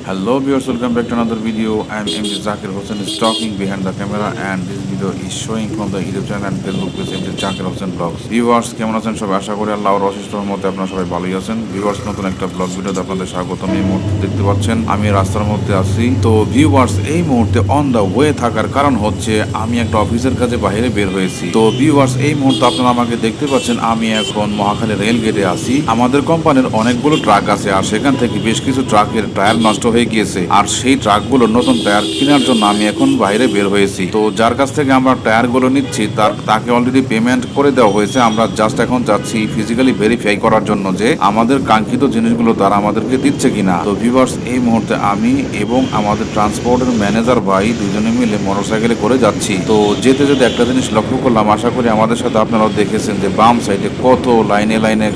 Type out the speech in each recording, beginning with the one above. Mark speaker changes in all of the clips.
Speaker 1: Hello viewers, welcome back to another video. I am MD Zakir Hossain is talking behind the camera and this video is showing from the YouTube channel and Facebook page MD Zakir Hossain Vlogs. Viewers কেমন আছেন সবাই? আশা করি আল্লাহর অশেষ রহমতে আপনারা সবাই ভালোই আছেন। ভিউয়ার্স নতুন একটা ব্লগ ভিডিওতে আপনাদের স্বাগতম। এই মুহূর্তে দেখতে পাচ্ছেন আমি রাস্তার মধ্যে আছি। তো ভিউয়ার্স এই মুহূর্তে অন দ্য ওয়ে থাকার কারণ হচ্ছে আমি একটা অফিসের কাজে বাইরে বের হয়েছি। তো ভিউয়ার্স এই মুহূর্তে আপনারা আমাকে দেখতে পাচ্ছেন আমি এখন মহাখালী রেল গেটে আছি। আমাদের কোম্পানির অনেকগুলো ট্রাক আছে আর সেখান থেকে বেশ কিছু ট্রাকের টায়ার নষ্ট হয়ে গিয়েছে আর সেই ট্রাকগুলো নতুন টায়ার কেনার জন্য আমি এখন বাইরে বের হয়েছি। তো যার কাছ থেকে আমরা টায়ারগুলো নিচ্ছি তাকে অলরেডি পেমেন্ট করে দেওয়া হয়েছে। আমরা জাস্ট এখন যাচ্ছি ফিজিক্যালি ভেরিফাই করার জন্য যে আমাদের কাঙ্ক্ষিত জিনিসগুলো তারা আমাদেরকে দিচ্ছে কিনা। তো ভিউয়ার্স এই মুহূর্তে আমি এবং আমাদের ট্রান্সপোর্টের ম্যানেজার ভাই দুজনে মিলে মোটরসাইকেলে করে যাচ্ছি। তো যেতে যেতে একটা জিনিস লক্ষ্য করলাম, আশা করি আমাদের সাথে আপনারাও দেখেছেন যে বাম সাইডে কত লাইনে লাইনে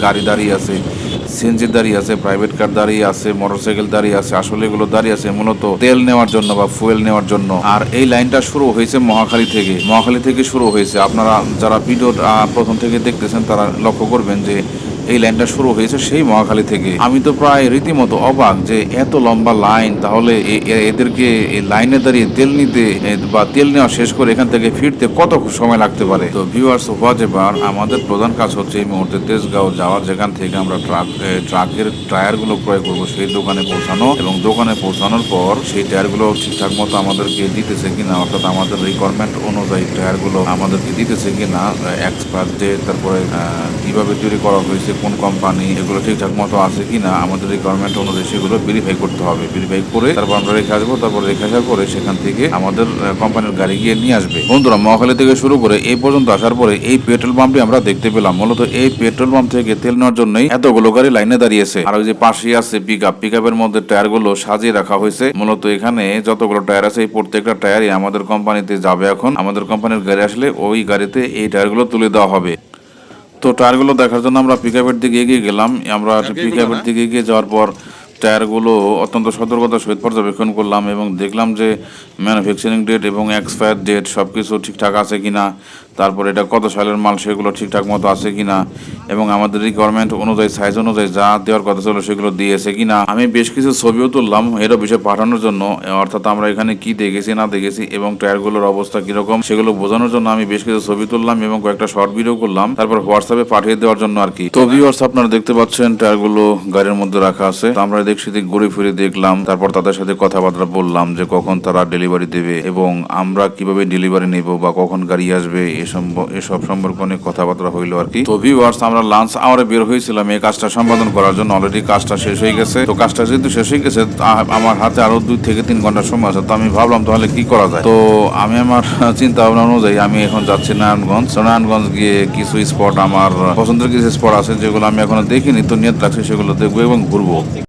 Speaker 1: গাড়ি দাঁড়িয়ে আছে, সিএনজি দাঁড়িয়ে আছে, প্রাইভেট কার দাঁড়িয়ে আছে, মোটরসাইকেল দাঁড়িয়ে আছে। আসলে এগুলো দাঁড়িয়ে আছে মূলত তেল নেওয়ার জন্য বা ফুয়েল নেওয়ার জন্য। আর এই লাইনটা শুরু হয়েছে মহাখালী থেকে শুরু হয়েছে। আপনারা যারা ভিডিও প্রথম থেকে দেখতেছেন তারা লক্ষ্য করবেন যে এই লাইনটা শুরু হয়েছে সেই মহাখালী থেকে। আমি তো প্রায় রীতিমতো অবাক যে এত লম্বা লাইন, তাহলে এদেরকে এই লাইনে দাঁড়িয়ে তেল নিতে বা তেল নেওয়া শেষ করে এখান থেকে ফিরতে কত সময় লাগতে পারে। তো ভিউয়ার্স হোয়াটএভার আমাদের প্রধান কাজ হচ্ছে এই মুহূর্তে তেজগাঁও যাওয়ার, যেখান থেকে আমরা ট্রাকের টায়ারগুলো ক্রয় করবো সেই দোকানে পৌঁছানো এবং দোকানে পৌঁছানোর পর সেই টায়ারগুলো ঠিকঠাক মতো আমাদেরকে দিতেছে কিনা, অর্থাৎ আমাদের রিকোয়ারমেন্ট অনুযায়ী টায়ারগুলো আমাদেরকে দিতেছে কিনা, এক্সপায়ার ডেট, তারপরে কিভাবে তৈরি করা হয়েছে, কোন কোম্পানি, এগুলো ঠিকঠাক মতো আছে কিনা আমাদের রিকোয়ারমেন্ট অনুযায়ী সেগুলো ভেরিফাই করতে হবে। ভেরিফাই করে তারপর আমরা রেখে আসবো। তারপর রেখে আসার পরে সেখান থেকে আমাদের কোম্পানির গাড়ি গিয়ে নিয়ে আসবে। বন্ধুরা মহাখালী থেকে শুরু করে এই পর্যন্ত আসার পরে এই পেট্রোল পাম্পটি আমরা দেখতে পেলাম। মূলত এই পেট্রোল পাম্প থেকে তেল নেওয়ার জন্যই এতগুলো গাড়ি লাইনে দাঁড়িয়েছে। আর ওই যে পাশেই আছে পিকআপের মধ্যে টায়ার গুলো সাজিয়ে রাখা হয়েছে। মূলত এখানে যতগুলো টায়ার আছে এই প্রত্যেকটা টায়ারই আমাদের কোম্পানিতে যাবে। এখন আমাদের কোম্পানির গাড়ি আসলে ওই গাড়িতে এই টায়ারগুলো তুলে দেওয়া হবে। তো টায়ারগুলো দেখার জন্য আমরা পিকআপের দিকে এগিয়ে গেলাম। আমরা পিকআপের দিকে এগিয়ে যাওয়ার পর টায়ারগুলো অত্যন্ত সতর্কতার সহিত পর্যবেক্ষণ করলাম এবং দেখলাম যে ম্যানুফ্যাকচারিং ডেট এবং এক্সপায়ার ডেট সব কিছু ঠিকঠাক আছে কিনা, তারপর এটা কত সালের মাল সেগুলো ঠিকঠাক মতো আছে কিনা এবং আমাদের রিকোয়ারমেন্ট অনুযায়ী সাইজ অনুযায়ী যা দেওয়ার কথা ছিল সেগুলো দিয়েছে কিনা। আমি বেশ কিছু ছবিও তুললাম এর বিষয়ে পাঠানোর জন্য, অর্থাৎ আমরা এখানে কি দেখেছি না দেখেছি এবং টায়ারগুলোর অবস্থা কিরকম সেগুলো বোঝানোর জন্য আমি বেশ কিছু ছবি তুললাম এবং কয়েকটা শর্ট ভিডিও করলাম, তারপর হোয়াটসঅ্যাপে পাঠিয়ে দেওয়ার জন্য আর কি। তো ভিউয়ার্স আপনারা দেখতে পাচ্ছেন টায়ারগুলো গাড়ির মধ্যে রাখা আছে। তো আমরা দেখছি ঘুরে ফিরে দেখলাম, তারপর তাদের সাথে কথাবার্তা বললাম যে কখন তারা ডেলিভারি দেবে এবং আমরা কিভাবে ডেলিভারি নেব বা কখন গাড়ি আসবে, এসব সম্পর্কে অনেক কথাবার্তা হইলো আর কি। তো ভিউয়ার্স আমরা লাঞ্চ আওয়ারে বের হয়েছিলাম এই কাজটা সম্পাদন করার জন্য। অলরেডি কাজটা শেষ হয়ে গেছে। তো কাজটা যেহেতু শেষ হয়ে গেছে আমার হাতে আরো 2 থেকে 3 ঘন্টা সময় আছে। তো আমি ভাবলাম তাহলে কি করা যায়। তো আমি আমার চিন্তা ভাবনা অনুযায়ী আমি এখন যাচ্ছি নারায়ণগঞ্জ গিয়ে কিছু স্পট, আমার পছন্দের কিছু স্পট আছে যেগুলো আমি এখনো দেখিনি, তো নিয়ত রাখছি সেগুলো দেখবো এবং ঘুরবো।